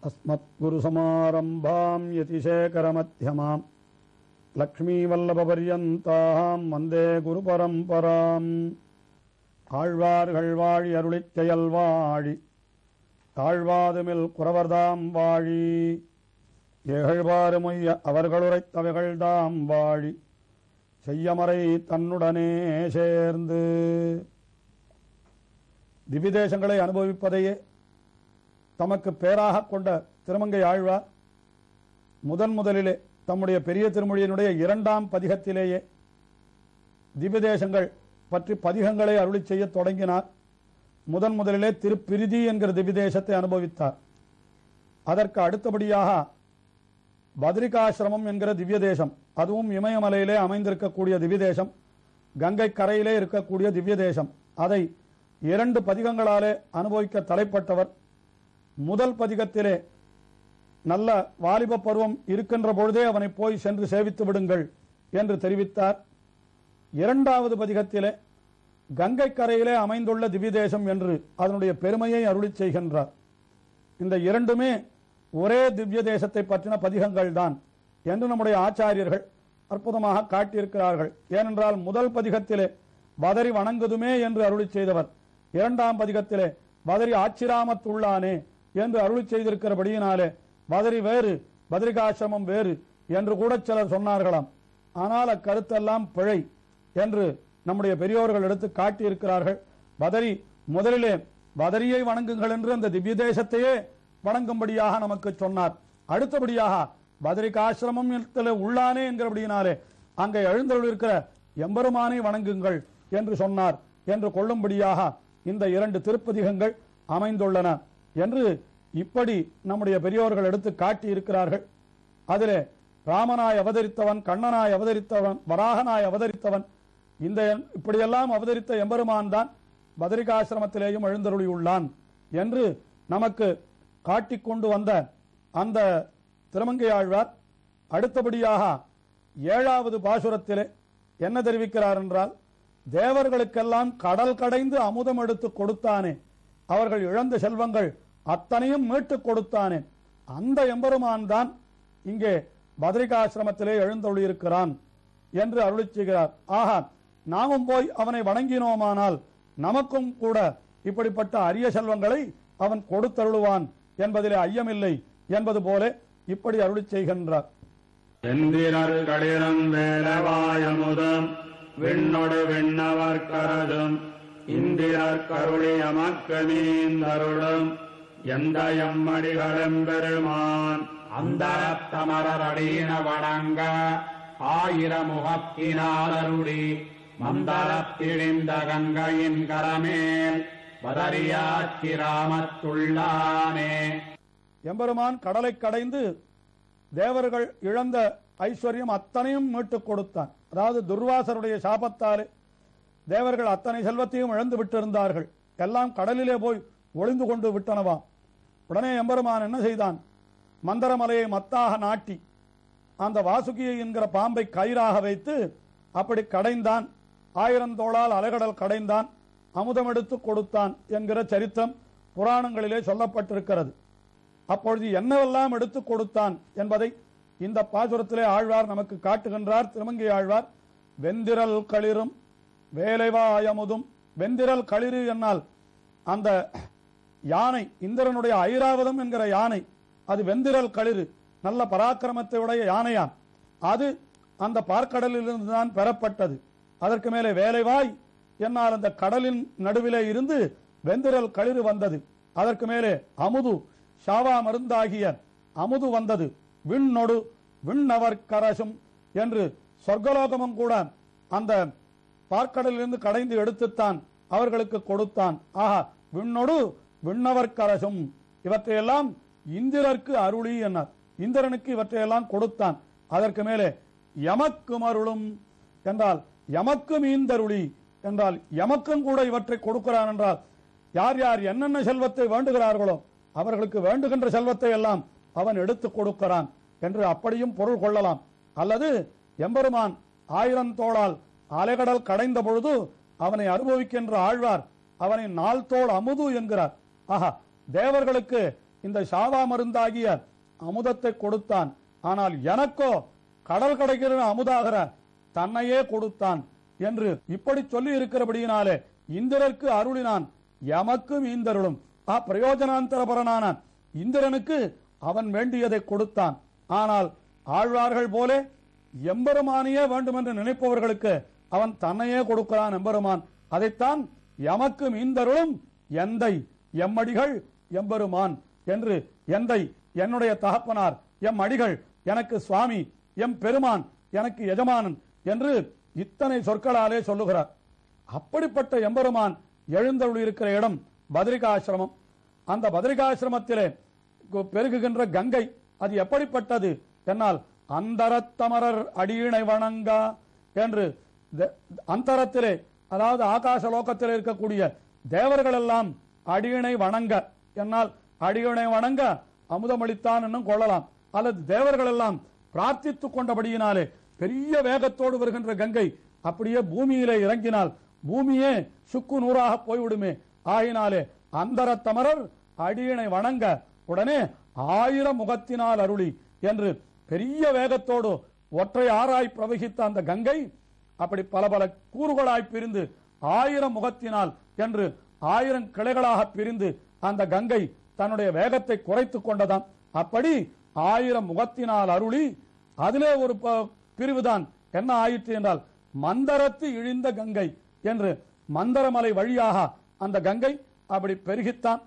अस्मद्गुरुसमारम्भां यतिशेखरमध्यमां लक्ष्मीवल्लभपर्यन्तां वन्दे गुरुपरम्पराम् ஆழ்வார்கள் வாழி அருளிச் செயல் வாழி தாழ்வாதுமில் குறவர்தாம் வாழி ஏகழ்வாறுமொய்ய அவர்களுரைத்தவைகள்தாம் வாழி செய்யமறை தன்னுடனே சேர்ந்து. திவ்யதேசங்களை அனுபவிப்பதையே தமக்கு பேராக கொண்ட திருமங்கை ஆழ்வார் முதலிலே தம்முடைய பெரிய திருமொழியினுடைய 2ஆம் பதிகத்திலேயே திவ்யதேசங்கள் பற்றி பதிகங்களை அருளி செய்ய தொடங்கினார். முதலிலே திருப்பிரிதி என்கிற திவ்யதேசத்தை அனுபவித்தார். அதற்கு அடுத்தபடியாக பத்ரிகாசிரமம் என்கிற திவ்யதேசம், அதுவும் இமயமலையிலே அமைந்திருக்கக்கூடிய திவ்யதேசம், கங்கை கரையிலே இருக்கக்கூடிய திவ்யதேசம், அதை 2 பதிகங்களாலே அனுபவிக்க தலைப்பட்டவர். முதல் பதிகத்திலே நல்ல வாலிப பருவம் இருக்கின்ற பொழுதே அவனை போய் சென்று சேவித்து விடுங்கள் என்று தெரிவித்தார். 2வது பதிகத்திலே கங்கை கரையிலே அமைந்துள்ள திவ்யதேசம் என்று அதனுடைய பெருமையை அருளி செய்கின்றார். இந்த 2மே ஒரே திவ்ய தேசத்தை பற்றின பதிகங்கள் தான் என்று நம்முடைய ஆச்சாரியர்கள் அற்புதமாக காட்டியிருக்கிறார்கள். ஏனென்றால் முதல் பதிகத்திலே பதரி வணங்குதுமே என்று அருளி செய்தவர் 2ஆம் பதிகத்திலே பதரி ஆச்சிராமத்துள்ளானே என்று அருளி செய்திருக்கிறபடியினாலே பதரி வேறு பத்ரிகாசிரமம் வேறு என்று கூட சிலர் சொன்னார்களாம். ஆனால் அக்கருத்தெல்லாம் பிழை என்று நம்முடைய பெரியோர்கள் எடுத்து காட்டியிருக்கிறார்கள். பதரி முதலிலே பதரியை வணங்குங்கள் என்று அந்த திவ்ய தேசத்தையே வணங்கும்படியாக நமக்கு சொன்னார். அடுத்தபடியாக பத்ரிகாசிரமம் உள்ளானே என்கிறபடியினாலே அங்கே எழுந்தருளிருக்கிற எம்பெருமானை வணங்குங்கள் என்று சொன்னார் என்று கொள்ளும்படியாக இந்த 2 திருப்பதிகங்கள் அமைந்துள்ளன என்று இப்படி நம்முடைய பெரியோர்கள் எடுத்து காட்டியிருக்கிறார்கள். அதிலே ராமனாய் அவதரித்தவன், கண்ணனாய் அவதரித்தவன், வராகனாய் அவதரித்தவன், இந்த இப்படியெல்லாம் அவதரித்த எம்பெருமான் தான் பத்ரிகாசிரமத்திலேயும் எழுந்தருளியுள்ளான் என்று நமக்கு காட்டிக்கொண்டு வந்த அந்த திருமங்கையாழ்வார் அடுத்தபடியாக 7வது பாசுரத்திலே என்ன தெரிவிக்கிறார் என்றால், தேவர்களுக்கெல்லாம் கடல் கடைந்து அமுதம் எடுத்து கொடுத்தானே, அவர்கள் இழந்த செல்வங்கள் அத்தனையும் மீட்டு கொடுத்தானே, அந்த எம்பெருமான் தான் இங்கே பத்ரிகாசிரமத்திலே எழுந்தருளியிருக்கிறான் என்று அருளி செய்கிறார். ஆகா, நாமும் போய் அவனை வணங்கினோமானால் நமக்கும் கூட இப்படிப்பட்ட அரிய செல்வங்களை அவன் கொடுத்தருளுவான் என்பதிலே ஐயமில்லை என்பது போல இப்படி அருளி செய்கின்றார். களிரும் வேலவாயமுதம் விண்ணொடு விண்ணவர் கரதும் இந்திரர் கருளி அமக்கு நீந்தருளும் எந்த எம்மடிகளும் பெருமான் அந்தரத்தமரர் அடீன வணங்க ஆயிரமுகத்தினாலருடி மந்தரத்திழிந்த கங்கையின் கரமேல் பதரியாச்சிராமத்துள்ளானே. எம்பெருமான் கடலை கடைந்து தேவர்கள் இழந்த ஐஸ்வர்யம் அத்தனையும் மீட்டுக் கொடுத்தான். அதாவது துர்வாசருடைய சாபத்தாலே தேவர்கள் அத்தனை செல்வத்தையும் இழந்து விட்டிருந்தார்கள். எல்லாம் கடலிலே போய் ஒளிந்து கொண்டு விட்டனவாம். உடனே எம்பெருமான் என்ன செய்தான்? மந்தரமலையை மத்தாக நாட்டி அந்த வாசுகியை என்கிற பாம்பை கயிறாக வைத்து அப்படி கடைந்தான். 1000 தோளால் அலைகடல் கடைந்தான், அமுதம் எடுத்து கொடுத்தான் என்கிற சரித்திரம் புராணங்களிலே சொல்லப்பட்டிருக்கிறது. அப்பொழுது என்னவெல்லாம் எடுத்து கொடுத்தான் என்பதை இந்த பாசுரத்திலே ஆழ்வார் நமக்கு காட்டுகின்றார். திருமங்கை ஆழ்வார் வெந்திரல் களிரும் வேலைவாயமுதும். வெந்திரல் களிறு என்னால் அந்த யானை, இந்திரனுடைய ஐராவதம் என்கிற யானை, அது வெந்திரல் களிறு, நல்ல பராக்கிரமத்தை உடைய யானையாம். அது அந்த பார்க்கடலிலிருந்து தான் பெறப்பட்டது. அதற்கு மேலே வேலைவாய் என்னால் அந்த கடலின் நடுவிலே இருந்து வெந்திரல் களிறு வந்தது. அதற்கு மேலே அமுது, ஷாவா மருந்தாகிய அமுது வந்தது. விண்ணொடு விண்ணவர் கரசும் என்று சொர்க்கலோகமும் கூட அந்த பார்க்கடலிலிருந்து கடைந்து எடுத்துத்தான் அவர்களுக்கு கொடுத்தான். ஆஹா, விண்ணொடு விண்ணவர் கரசும், இவற்றையெல்லாம் இந்திரருக்கு அருளி என்னார். இந்திரனுக்கு இவற்றையெல்லாம் கொடுத்தான். அதற்கு மேலே எமக்கும் அருளும் என்றால் எமக்கு மீந்தருளி என்றால் எமக்கும் கூட இவற்றை கொடுக்கிறான் என்றால் யார் யார் என்னென்ன செல்வத்தை வேண்டுகிறார்களோ அவர்களுக்கு வேண்டுகின்ற செல்வத்தை எல்லாம் அவன் எடுத்து கொடுக்கிறான் என்று அப்படியும் பொருள் கொள்ளலாம். அல்லது எம்பெருமான் 1000 தோளால் அலைகடல் கடைந்த பொழுது அவனை அனுபவிக்கின்ற ஆழ்வார் அவனை 4 தோள் அமுது என்கிறார். ஆஹா, தேவர்களுக்கு இந்த சாவா மருந்தாகிய அமுதத்தை கொடுத்தான். ஆனால் எனக்கோ கடல் கிடைக்கிற அமுதாகிற தன்னையே கொடுத்தான் என்று இப்படி சொல்லி இருக்கிறபடியினாலே இந்திரருக்கு அருளினான், எமக்கும் ஈந்தருளும். பிரயோஜனாந்தரபரனான இந்திரனுக்கு அவன் வேண்டியதை கொடுத்தான். ஆனால் ஆழ்வார்கள் போல எம்பெருமானையே வேண்டும் என்று நினைப்பவர்களுக்கு அவன் தன்னையே கொடுக்கிறான் எம்பெருமான். அதைத்தான் எமக்கும் ஈந்தருளும் எந்தை எம்மடிகள் எம்பெருமான் என்று, எந்தை என்னுடைய தகப்பனார், எம் அடிகள் எனக்கு சுவாமி, எம் பெருமான் எனக்கு எஜமானன் என்று இத்தனை சொற்களாலே சொல்லுகிறார். அப்படிப்பட்ட எம்பெருமான் எழுந்தருள் இருக்கிற இடம் பத்ரிகாசிரமம். அந்த பத்ரிகாசிரமத்திலே பெருகுகின்ற கங்கை அது எப்படிப்பட்டது என்னால், அந்தரத்தமரர் அடியினை வணங்கா என்று அந்தரத்திலே, அதாவது ஆகாச லோகத்திலே இருக்கக்கூடிய தேவர்கள் எல்லாம் அடியினை வணங்க என்னால், அடியினை வணங்க அமுதமளித்தான் என்னும் கொள்ளலாம். அல்லது தேவர்கள் எல்லாம் பிரார்த்தித்துக் கொண்டபடியினாலே பெரிய வேகத்தோடு வருகின்ற கங்கை அப்படியே பூமியிலே இறங்கினால் பூமியே சுக்கு நூறாக போய்விடுமே. ஆகினாலே அந்தரத்தமரர் அடியினை வணங்க உடனே 1000 முகத்தினால் அருளி என்று பெரிய வேகத்தோடு ஒற்றை ஆறாய் பிரவகித்த அந்த கங்கை அப்படி பல பல கூறுகளாய் பிரிந்து 1000 முகத்தினால் என்று 1000 கிளைகளாக பிரிந்து அந்த கங்கை தன்னுடைய வேகத்தை குறைத்துக் கொண்டதாம். அப்படி 1000 முகத்தினால் அருளி அதிலே ஒரு பிரிவுதான் என்ன ஆயிற்று என்றால் மந்தரத்து இழிந்த கங்கை என்று, மந்தரமலை வழியாக அந்த கங்கை அப்படி பெருகித்தான்.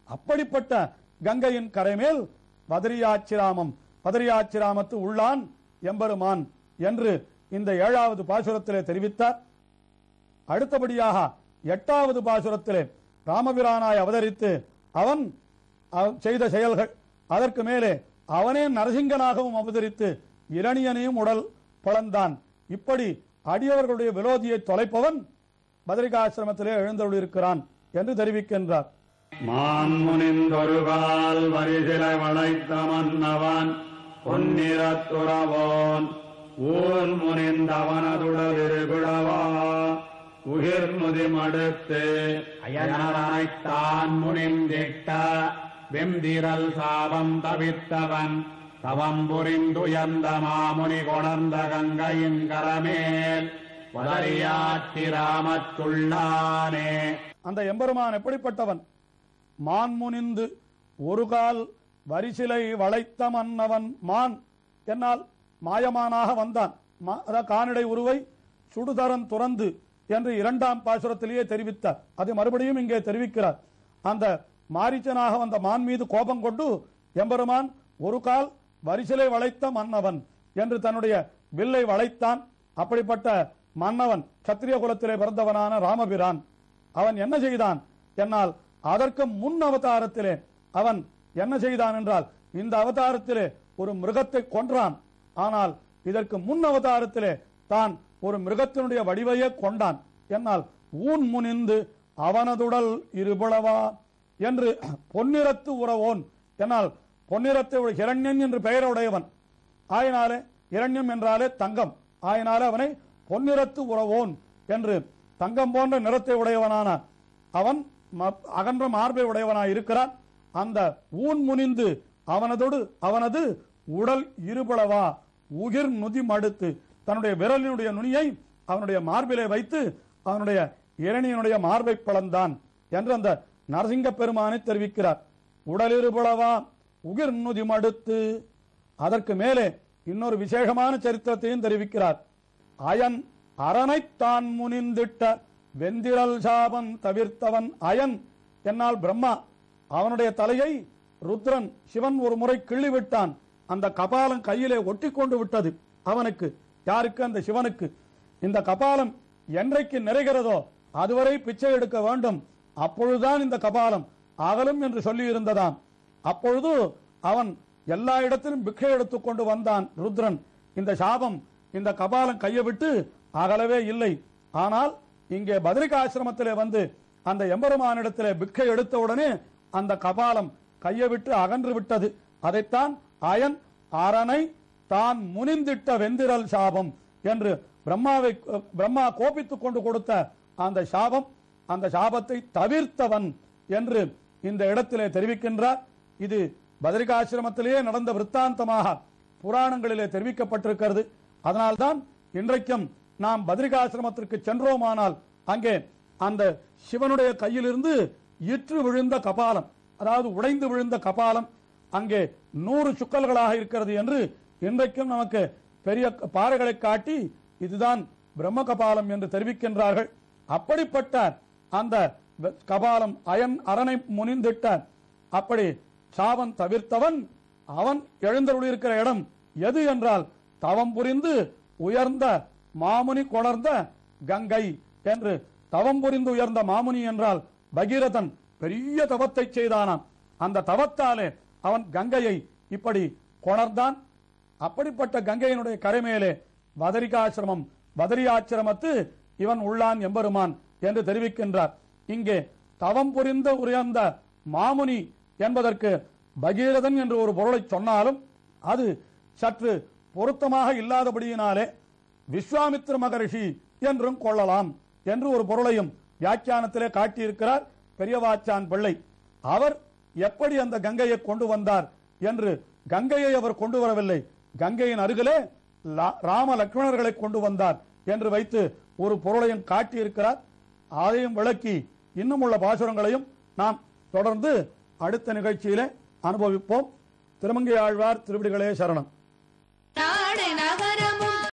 அப்படிப்பட்ட கங்கையின் கரைமேல் பதரியாச்சிராமம், பதரியாச்சிராமத்து உள்ளான் எம்பெருமான் என்று இந்த 7வது பாசுரத்திலே தெரிவித்தார். அடுத்தபடியாக 8வது பாசுரத்திலே ராமபிரானாய் அவதரித்து அவன் செய்த செயல்கள், அதற்கு மேலே அவனே நரசிங்கனாகவும் அவதரித்து இரணியனையும் உடல் பழந்தான். இப்படி அடியவர்களுடைய விரோதியை தொலைப்பவன் பத்ரிகாசிரமத்திலே எழுந்தருளிருக்கிறான் என்று தெரிவிக்கின்றார். மான்முனிந்தொருகால் வரிசில வளைத்த மன்னவன் பொன்னிறத்துறவோன் ஊன் முனிந்தவனதுடலிருகுழவா உகிர்முதி மடுத்து அயனரைத்தான் முனிந்திட்ட வெந்திரல் சாபம் தவித்தவன் தவம் புரிந்துயர்ந்த மாமுனி கொணர்ந்த கங்கையின் கரமேல் வதரியாச்சிராமத்துள்ளானே. அந்த எம்பெருமான் எப்படிப்பட்டவன்? மான்முனிந்து ஒரு கால் வரிசிலை வளைத்த மன்னவன். மான் என்னால் மாயமானாக வந்தான். கானிடை உருவை சுடுதரன் துறந்து என்று 2ஆம் பாசுரத்திலேயே தெரிவித்தார். அது மறுபடியும் இங்கே தெரிவிக்கிறார். அந்த மாரிச்சனாக வந்த மான் மீது கோபம் கொண்டு எம்பெருமான் ஒரு கால் வரிசிலை வளைத்த மன்னவன் என்று தன்னுடைய வில்லை வளைத்தான். அப்படிப்பட்ட மன்னவன் சத்திரிய குலத்திலே பிறந்தவனான ராமபிரான். அவன் என்ன செய்தான் என்னால், அதற்கு முன் அவதாரத்திலே அவன் என்ன செய்தான் என்றால், இந்த அவதாரத்திலே ஒரு மிருகத்தை கொன்றான். ஆனால் இதற்கு முன் அவதாரத்திலே தான் ஒரு மிருகத்தினுடைய வடிவையே கொண்டான். என்னால் ஊன் முனிந்து அவனதுடல் இருபுளவா என்று பொன்னிறத்து உறவோன். என்னால் பொன்னிறத்தை ஹிரண்யன் என்று பெயருடையவன். ஆயினாலே இரண்யம் என்றாலே தங்கம். ஆயினாலே அவனை பொன்னிறத்து உறவோன் என்று, தங்கம் போன்ற நிறத்தை உடையவனான அவன் அகன்ற மார்பை உடையவனாய் இருக்கிறான். அந்த ஊன் முனிந்து அவனது உடல் இருபளவா உகிர் நுதி மடுத்து தன்னுடைய விரலினுடைய நுனியை அவனுடைய மார்பிலே வைத்து அவனுடைய இரணியனுடைய மார்பை பிளந்தான் என்று அந்த நரசிங்க பெருமானை தெரிவிக்கிறார். உடலிருபளவா உகிர் நுதி மடுத்து. அதற்கு மேலே இன்னொரு விசேஷமான சரித்திரத்தையும் தெரிவிக்கிறார். அயன் அரணைத்தான் முனிந்திட்ட வெந்திரல் சாபம் தவிர்த்தவன். அயன் என்னால் பிரம்மா. அவனுடைய தலையை ருத்ரன் சிவன் ஒரு முறை கிள்ளிவிட்டான். அந்த கபாலம் கையிலே ஒட்டி கொண்டு விட்டது. அவனுக்கு, யாருக்கு? அந்த சிவனுக்கு. இந்த கபாலம் என்றைக்கு நிறைகிறதோ அதுவரை பிச்சை எடுக்க வேண்டும், அப்பொழுதுதான் இந்த கபாலம் அகலும் என்று சொல்லி இருந்ததாம். அப்பொழுது அவன் எல்லா இடத்திலும் பிக்ஷை எடுத்துக் கொண்டு வந்தான் ருத்ரன். இந்த சாபம் இந்த கபாலம் கையை விட்டு அகலவே இல்லை. ஆனால் இங்கே பத்ரிகாசிரமத்திலே வந்து அந்த எம்பெருமானிடத்திலே பிக்ஷை எடுத்தவுடனே அந்த கபாலம் கையை விட்டு அகன்று விட்டது. அதைத்தான் அயன் அரணை தான் முனிந்திட்ட வெந்திரல் சாபம் என்று பிரம்மா கோபித்துக் கொண்டு கொடுத்த அந்த சாபம், அந்த சாபத்தை தவிர்த்தவன் என்று இந்த இடத்திலே தெரிவிக்கின்றார். இது பதரிகாசிரமத்திலேயே நடந்த விற்த்தாந்தமாக புராணங்களிலே தெரிவிக்கப்பட்டிருக்கிறது. அதனால்தான் இன்றைக்கும் நாம் பதரிகாசிரமத்திற்கு சென்றோமானால் அங்கே அந்த சிவனுடைய கையிலிருந்து இற்று விழுந்த கபாலம், அதாவது உடைந்து விழுந்த கபாலம் அங்கே 100 சுக்கல்களாக இருக்கிறது என்று இன்றைக்கும் நமக்கு பெரிய பாறைகளை காட்டி இதுதான் பிரம்ம கபாலம் என்று தெரிவிக்கின்றார்கள். அப்படிப்பட்ட அந்த கபாலம் அரனை முனிந்திட்ட அப்படி சாபம் தவிர்த்தவன் அவன் எழுந்தருளியிருக்கிற இடம் எது என்றால் தவம் புரிந்து உயர்ந்த மாமுனி கொணர்ந்த கங்கை என்று. தவம் புரிந்து உயர்ந்த மாமுனி என்றால் பகீரதன் பெரிய தவத்தை செய்தானாம். அந்த தவத்தாலே அவன் கங்கையை இப்படி கொணர்ந்தான். அப்படிப்பட்ட கங்கையினுடைய கரைமேலே பதரியாசிரமத்து இவன் உள்ளான் எம்பெருமான் என்று தெரிவிக்கின்றார். இங்கே தவம் புரிந்த உயர்ந்த மாமுனி என்பதற்கு பகீரதன் என்று ஒரு பொருளை சொன்னாலும் அது சற்று பொருத்தமாக இல்லாதபடியினாலே விஸ்வாமித்திர மகரிஷி என்றும் கொள்ளலாம் என்று ஒரு பொருளையும் வியாக்கியானத்திலே காட்டியிருக்கிறார் பெரியவாச்சான் பிள்ளை. அவர் எப்படி அந்த கங்கையை கொண்டு வந்தார் என்று, கங்கையை அவர் கொண்டு வரவில்லை, கங்கையின் அருகிலே ராம லட்சுமணர்களை கொண்டு வந்தார் என்று வைத்து ஒரு பொருளையும் காட்டியிருக்கிறார். அதையும் விளக்கி இன்னும் உள்ள பாசுரங்களையும் நாம் தொடர்ந்து அடுத்த நிகழ்ச்சியிலே அனுபவிப்போம். திருமங்கை ஆழ்வார் திருவடிகளே சரணம்.